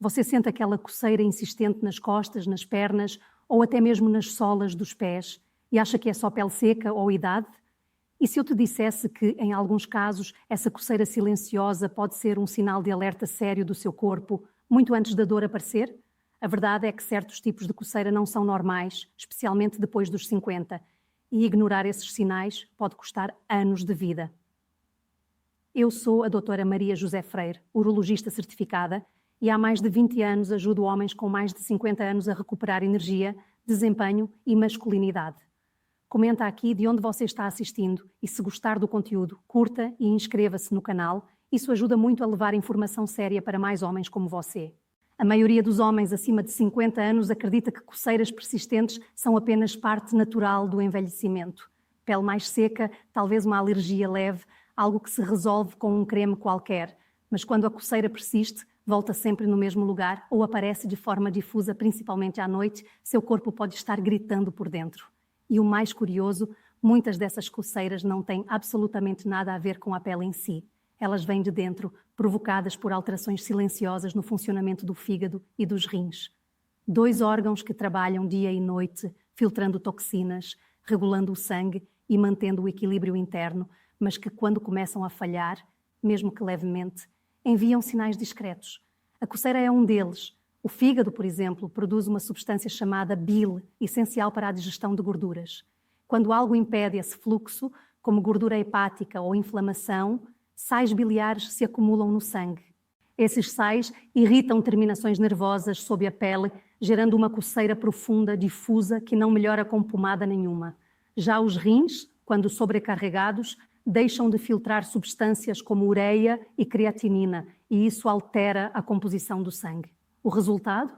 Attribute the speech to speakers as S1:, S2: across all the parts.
S1: Você sente aquela coceira insistente nas costas, nas pernas ou até mesmo nas solas dos pés e acha que é só pele seca ou idade? E se eu te dissesse que, em alguns casos, essa coceira silenciosa pode ser um sinal de alerta sério do seu corpo, muito antes da dor aparecer? A verdade é que certos tipos de coceira não são normais, especialmente depois dos 50, e ignorar esses sinais pode custar anos de vida. Eu sou a doutora Maria José Freire, urologista certificada, e há mais de 20 anos ajudo homens com mais de 50 anos a recuperar energia, desempenho e masculinidade. Comenta aqui de onde você está assistindo e, se gostar do conteúdo, curta e inscreva-se no canal. Isso ajuda muito a levar informação séria para mais homens como você. A maioria dos homens acima de 50 anos acredita que coceiras persistentes são apenas parte natural do envelhecimento. Pele mais seca, talvez uma alergia leve, algo que se resolve com um creme qualquer. Mas quando a coceira persiste, volta sempre no mesmo lugar ou aparece de forma difusa, principalmente à noite, seu corpo pode estar gritando por dentro. E o mais curioso, muitas dessas coceiras não têm absolutamente nada a ver com a pele em si. Elas vêm de dentro, provocadas por alterações silenciosas no funcionamento do fígado e dos rins. 2 órgãos que trabalham dia e noite, filtrando toxinas, regulando o sangue e mantendo o equilíbrio interno, mas que quando começam a falhar, mesmo que levemente, enviam sinais discretos. A coceira é um deles. O fígado, por exemplo, produz uma substância chamada bile, essencial para a digestão de gorduras. Quando algo impede esse fluxo, como gordura hepática ou inflamação, sais biliares se acumulam no sangue. Esses sais irritam terminações nervosas sob a pele, gerando uma coceira profunda, difusa, que não melhora com pomada nenhuma. Já os rins, quando sobrecarregados, deixam de filtrar substâncias como ureia e creatinina, e isso altera a composição do sangue. O resultado?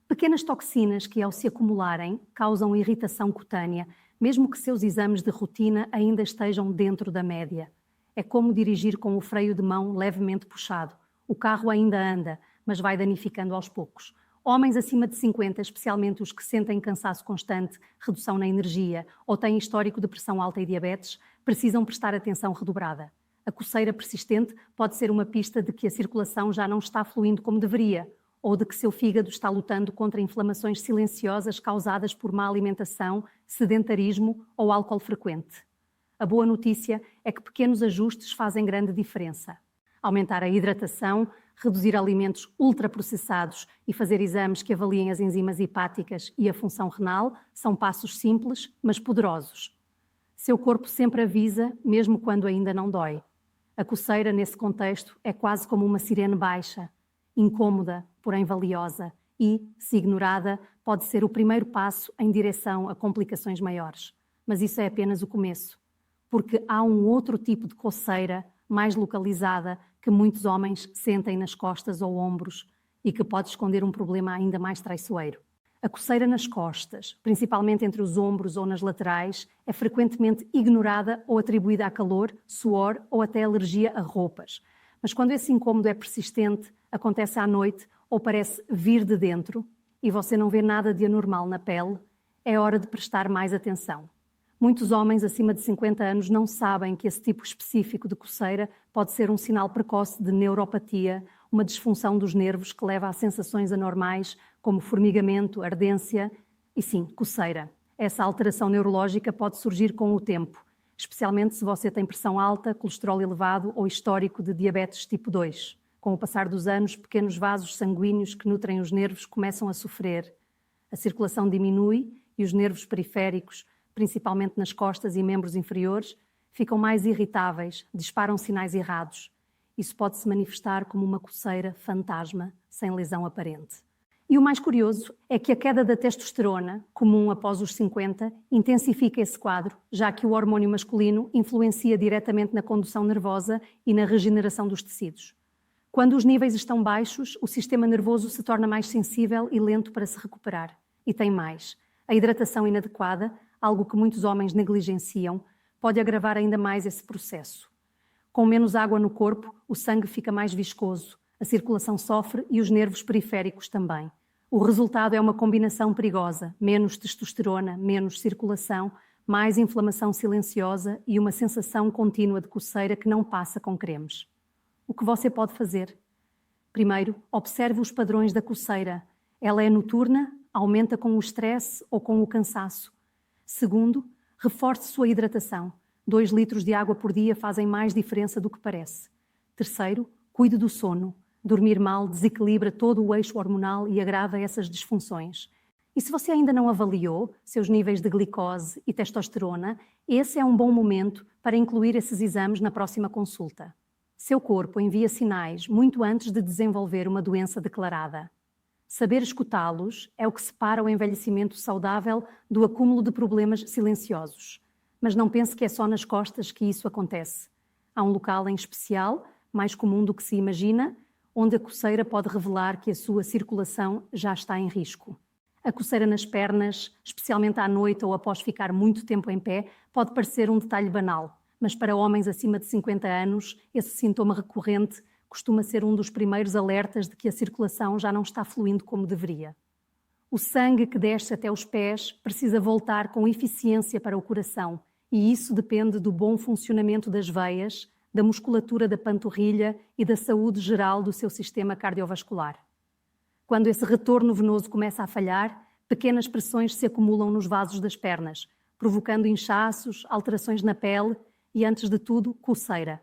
S1: Pequenas toxinas que, ao se acumularem, causam irritação cutânea, mesmo que seus exames de rotina ainda estejam dentro da média. É como dirigir com o freio de mão levemente puxado. O carro ainda anda, mas vai danificando aos poucos. Homens acima de 50, especialmente os que sentem cansaço constante, redução na energia ou têm histórico de pressão alta e diabetes, precisam prestar atenção redobrada. A coceira persistente pode ser uma pista de que a circulação já não está fluindo como deveria, ou de que seu fígado está lutando contra inflamações silenciosas causadas por má alimentação, sedentarismo ou álcool frequente. A boa notícia é que pequenos ajustes fazem grande diferença. Aumentar a hidratação, reduzir alimentos ultraprocessados e fazer exames que avaliem as enzimas hepáticas e a função renal são passos simples, mas poderosos. Seu corpo sempre avisa, mesmo quando ainda não dói. A coceira, nesse contexto, é quase como uma sirene baixa, incômoda, porém valiosa e, se ignorada, pode ser o primeiro passo em direção a complicações maiores. Mas isso é apenas o começo, porque há um outro tipo de coceira, mais localizada, que muitos homens sentem nas costas ou ombros e que pode esconder um problema ainda mais traiçoeiro. A coceira nas costas, principalmente entre os ombros ou nas laterais, é frequentemente ignorada ou atribuída a calor, suor ou até alergia a roupas. Mas quando esse incômodo é persistente, acontece à noite ou parece vir de dentro e você não vê nada de anormal na pele, é hora de prestar mais atenção. Muitos homens acima de 50 anos não sabem que esse tipo específico de coceira pode ser um sinal precoce de neuropatia, uma disfunção dos nervos que leva a sensações anormais como formigamento, ardência e, sim, coceira. Essa alteração neurológica pode surgir com o tempo, especialmente se você tem pressão alta, colesterol elevado ou histórico de diabetes tipo 2. Com o passar dos anos, pequenos vasos sanguíneos que nutrem os nervos começam a sofrer. A circulação diminui e os nervos periféricos, principalmente nas costas e membros inferiores, ficam mais irritáveis, disparam sinais errados. Isso pode se manifestar como uma coceira fantasma, sem lesão aparente. E o mais curioso é que a queda da testosterona, comum após os 50, intensifica esse quadro, já que o hormônio masculino influencia diretamente na condução nervosa e na regeneração dos tecidos. Quando os níveis estão baixos, o sistema nervoso se torna mais sensível e lento para se recuperar. E tem mais. A hidratação inadequada, algo que muitos homens negligenciam, pode agravar ainda mais esse processo. Com menos água no corpo, o sangue fica mais viscoso, a circulação sofre e os nervos periféricos também. O resultado é uma combinação perigosa: menos testosterona, menos circulação, mais inflamação silenciosa e uma sensação contínua de coceira que não passa com cremes. O que você pode fazer? Primeiro, observe os padrões da coceira. Ela é noturna, aumenta com o estresse ou com o cansaço. Segundo, reforce sua hidratação. 2 litros de água por dia fazem mais diferença do que parece. Terceiro, cuide do sono. Dormir mal desequilibra todo o eixo hormonal e agrava essas disfunções. E se você ainda não avaliou seus níveis de glicose e testosterona, esse é um bom momento para incluir esses exames na próxima consulta. Seu corpo envia sinais muito antes de desenvolver uma doença declarada. Saber escutá-los é o que separa o envelhecimento saudável do acúmulo de problemas silenciosos. Mas não pense que é só nas costas que isso acontece. Há um local em especial, mais comum do que se imagina, onde a coceira pode revelar que a sua circulação já está em risco. A coceira nas pernas, especialmente à noite ou após ficar muito tempo em pé, pode parecer um detalhe banal, mas para homens acima de 50 anos, esse sintoma recorrente costuma ser um dos primeiros alertas de que a circulação já não está fluindo como deveria. O sangue que desce até os pés precisa voltar com eficiência para o coração, e isso depende do bom funcionamento das veias, da musculatura da panturrilha e da saúde geral do seu sistema cardiovascular. Quando esse retorno venoso começa a falhar, pequenas pressões se acumulam nos vasos das pernas, provocando inchaços, alterações na pele e, antes de tudo, coceira.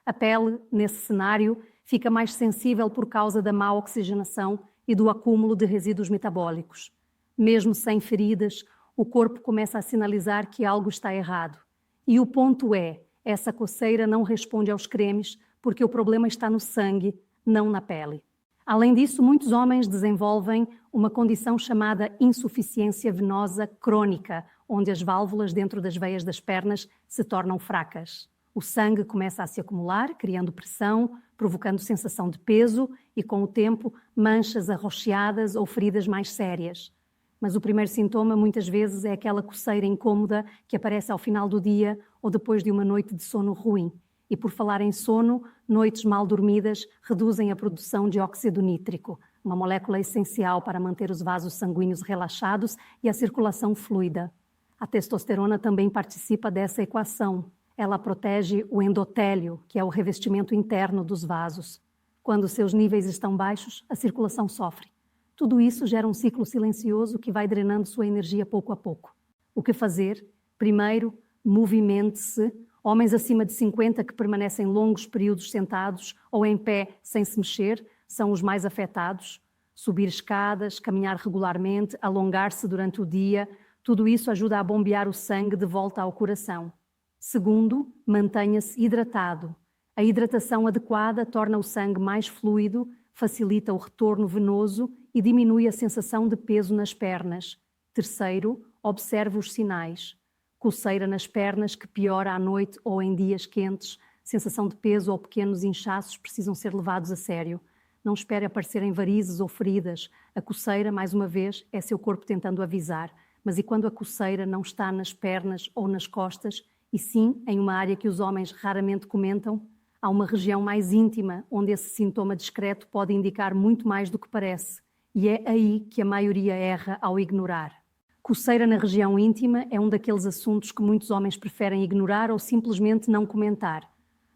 S1: A pele, nesse cenário, fica mais sensível por causa da má oxigenação e do acúmulo de resíduos metabólicos. Mesmo sem feridas, o corpo começa a sinalizar que algo está errado. E o ponto é, essa coceira não responde aos cremes porque o problema está no sangue, não na pele. Além disso, muitos homens desenvolvem uma condição chamada insuficiência venosa crônica, onde as válvulas dentro das veias das pernas se tornam fracas. O sangue começa a se acumular, criando pressão, provocando sensação de peso e, com o tempo, manchas arroxeadas ou feridas mais sérias. Mas o primeiro sintoma, muitas vezes, é aquela coceira incômoda que aparece ao final do dia ou depois de uma noite de sono ruim. E por falar em sono, noites mal dormidas reduzem a produção de óxido nítrico, uma molécula essencial para manter os vasos sanguíneos relaxados e a circulação fluida. A testosterona também participa dessa equação. Ela protege o endotélio, que é o revestimento interno dos vasos. Quando seus níveis estão baixos, a circulação sofre. Tudo isso gera um ciclo silencioso que vai drenando sua energia pouco a pouco. O que fazer? Primeiro, movimente-se. Homens acima de 50 que permanecem longos períodos sentados ou em pé sem se mexer são os mais afetados. Subir escadas, caminhar regularmente, alongar-se durante o dia, tudo isso ajuda a bombear o sangue de volta ao coração. Segundo, mantenha-se hidratado. A hidratação adequada torna o sangue mais fluido, facilita o retorno venoso e diminui a sensação de peso nas pernas. Terceiro, observe os sinais. Coceira nas pernas que piora à noite ou em dias quentes, sensação de peso ou pequenos inchaços precisam ser levados a sério. Não espere aparecerem varizes ou feridas. A coceira, mais uma vez, é seu corpo tentando avisar. Mas e quando a coceira não está nas pernas ou nas costas, e sim em uma área que os homens raramente comentam? Há uma região mais íntima onde esse sintoma discreto pode indicar muito mais do que parece. E é aí que a maioria erra ao ignorar. Coceira na região íntima é um daqueles assuntos que muitos homens preferem ignorar ou simplesmente não comentar.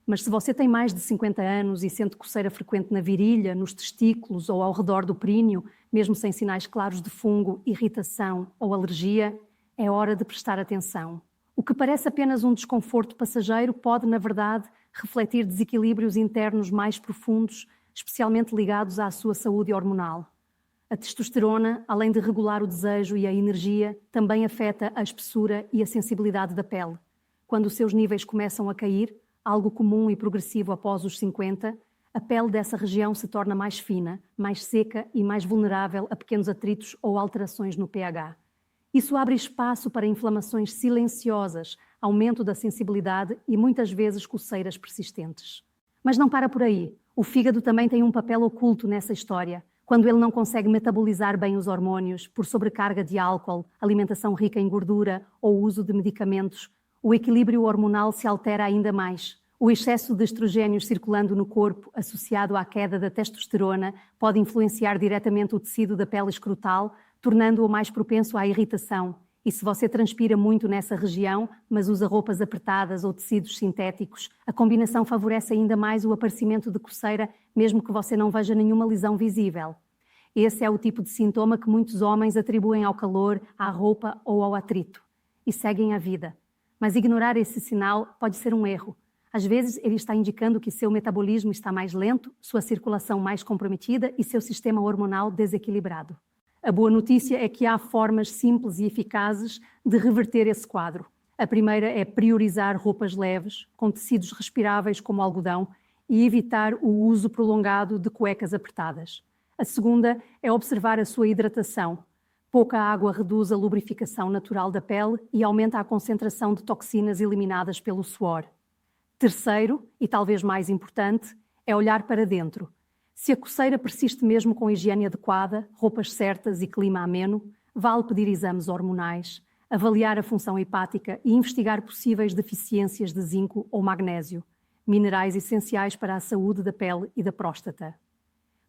S1: Mas se você tem mais de 50 anos e sente coceira frequente na virilha, nos testículos ou ao redor do períneo, mesmo sem sinais claros de fungo, irritação ou alergia, é hora de prestar atenção. O que parece apenas um desconforto passageiro pode, na verdade, refletir desequilíbrios internos mais profundos, especialmente ligados à sua saúde hormonal. A testosterona, além de regular o desejo e a energia, também afeta a espessura e a sensibilidade da pele. Quando os seus níveis começam a cair, algo comum e progressivo após os 50, a pele dessa região se torna mais fina, mais seca e mais vulnerável a pequenos atritos ou alterações no pH. Isso abre espaço para inflamações silenciosas, aumento da sensibilidade e muitas vezes coceiras persistentes. Mas não para por aí. O fígado também tem um papel oculto nessa história. Quando ele não consegue metabolizar bem os hormônios por sobrecarga de álcool, alimentação rica em gordura ou uso de medicamentos, o equilíbrio hormonal se altera ainda mais. O excesso de estrogénios circulando no corpo, associado à queda da testosterona, pode influenciar diretamente o tecido da pele escrotal, tornando-o mais propenso à irritação. E se você transpira muito nessa região, mas usa roupas apertadas ou tecidos sintéticos, a combinação favorece ainda mais o aparecimento de coceira, mesmo que você não veja nenhuma lesão visível. Esse é o tipo de sintoma que muitos homens atribuem ao calor, à roupa ou ao atrito. E seguem a vida. Mas ignorar esse sinal pode ser um erro. Às vezes, ele está indicando que seu metabolismo está mais lento, sua circulação mais comprometida e seu sistema hormonal desequilibrado. A boa notícia é que há formas simples e eficazes de reverter esse quadro. A primeira é priorizar roupas leves, com tecidos respiráveis como algodão, e evitar o uso prolongado de cuecas apertadas. A segunda é observar a sua hidratação. Pouca água reduz a lubrificação natural da pele e aumenta a concentração de toxinas eliminadas pelo suor. Terceiro, e talvez mais importante, é olhar para dentro. Se a coceira persiste mesmo com higiene adequada, roupas certas e clima ameno, vale pedir exames hormonais, avaliar a função hepática e investigar possíveis deficiências de zinco ou magnésio, minerais essenciais para a saúde da pele e da próstata.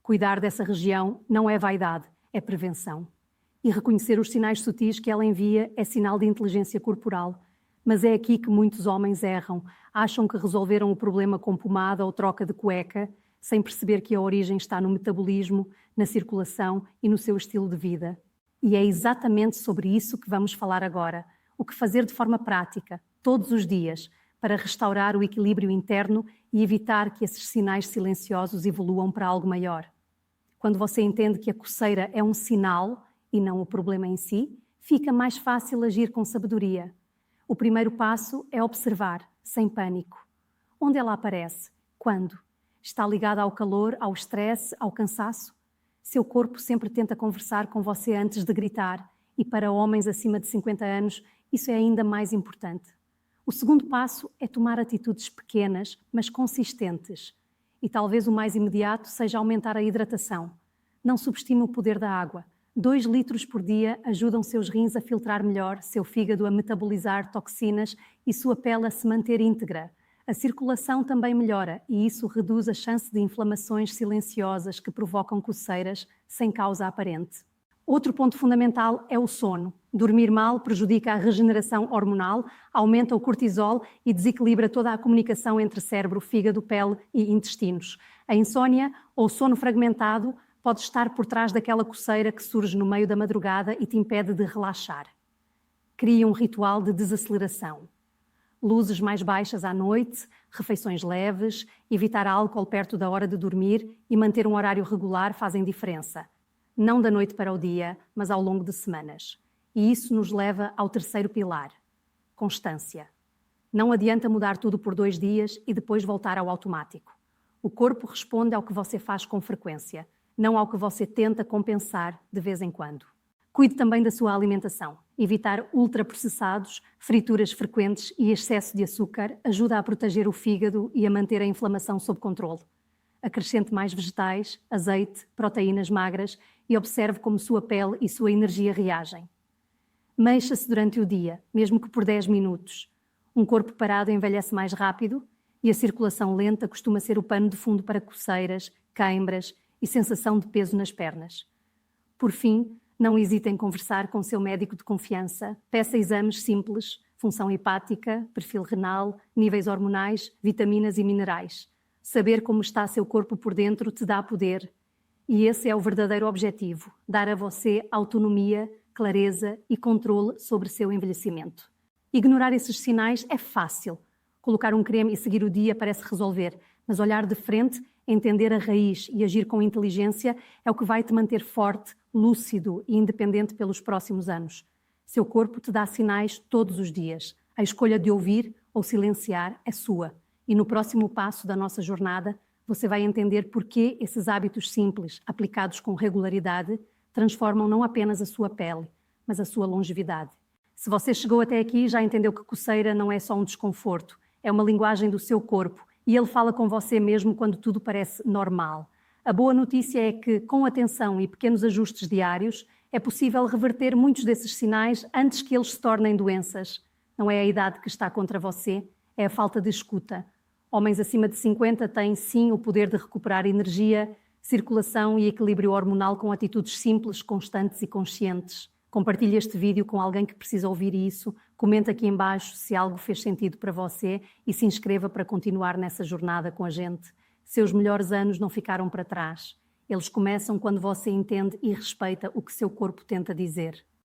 S1: Cuidar dessa região não é vaidade, é prevenção. E reconhecer os sinais sutis que ela envia é sinal de inteligência corporal. Mas é aqui que muitos homens erram, acham que resolveram o problema com pomada ou troca de cueca, sem perceber que a origem está no metabolismo, na circulação e no seu estilo de vida. E é exatamente sobre isso que vamos falar agora. O que fazer de forma prática, todos os dias, para restaurar o equilíbrio interno e evitar que esses sinais silenciosos evoluam para algo maior. Quando você entende que a coceira é um sinal e não o problema em si, fica mais fácil agir com sabedoria. O primeiro passo é observar, sem pânico. Onde ela aparece? Quando? Está ligada ao calor, ao estresse, ao cansaço? Seu corpo sempre tenta conversar com você antes de gritar, e para homens acima de 50 anos, isso é ainda mais importante. O segundo passo é tomar atitudes pequenas, mas consistentes. E talvez o mais imediato seja aumentar a hidratação. Não subestime o poder da água. 2 litros por dia ajudam seus rins a filtrar melhor, seu fígado a metabolizar toxinas e sua pele a se manter íntegra. A circulação também melhora e isso reduz a chance de inflamações silenciosas que provocam coceiras sem causa aparente. Outro ponto fundamental é o sono. Dormir mal prejudica a regeneração hormonal, aumenta o cortisol e desequilibra toda a comunicação entre cérebro, fígado, pele e intestinos. A insônia ou sono fragmentado pode estar por trás daquela coceira que surge no meio da madrugada e te impede de relaxar. Crie um ritual de desaceleração. Luzes mais baixas à noite, refeições leves, evitar álcool perto da hora de dormir e manter um horário regular fazem diferença. Não da noite para o dia, mas ao longo de semanas. E isso nos leva ao terceiro pilar: constância. Não adianta mudar tudo por 2 dias e depois voltar ao automático. O corpo responde ao que você faz com frequência, não ao que você tenta compensar de vez em quando. Cuide também da sua alimentação. Evitar ultraprocessados, frituras frequentes e excesso de açúcar ajuda a proteger o fígado e a manter a inflamação sob controle. Acrescente mais vegetais, azeite, proteínas magras e observe como sua pele e sua energia reagem. Mexa-se durante o dia, mesmo que por 10 minutos. Um corpo parado envelhece mais rápido e a circulação lenta costuma ser o pano de fundo para coceiras, queimbras e sensação de peso nas pernas. Por fim, não hesite em conversar com seu médico de confiança. Peça exames simples, função hepática, perfil renal, níveis hormonais, vitaminas e minerais. Saber como está seu corpo por dentro te dá poder. E esse é o verdadeiro objetivo: dar a você autonomia, clareza e controle sobre seu envelhecimento. Ignorar esses sinais é fácil. Colocar um creme e seguir o dia parece resolver, mas olhar de frente, entender a raiz e agir com inteligência é o que vai te manter forte, lúcido e independente pelos próximos anos. Seu corpo te dá sinais todos os dias. A escolha de ouvir ou silenciar é sua. E no próximo passo da nossa jornada, você vai entender por que esses hábitos simples, aplicados com regularidade, transformam não apenas a sua pele, mas a sua longevidade. Se você chegou até aqui, já entendeu que coceira não é só um desconforto, é uma linguagem do seu corpo e ele fala com você mesmo quando tudo parece normal. A boa notícia é que, com atenção e pequenos ajustes diários, é possível reverter muitos desses sinais antes que eles se tornem doenças. Não é a idade que está contra você, é a falta de escuta. Homens acima de 50 têm, sim, o poder de recuperar energia, circulação e equilíbrio hormonal com atitudes simples, constantes e conscientes. Compartilhe este vídeo com alguém que precisa ouvir isso, comenta aqui em baixo se algo fez sentido para você e se inscreva para continuar nessa jornada com a gente. Seus melhores anos não ficaram para trás. Eles começam quando você entende e respeita o que seu corpo tenta dizer.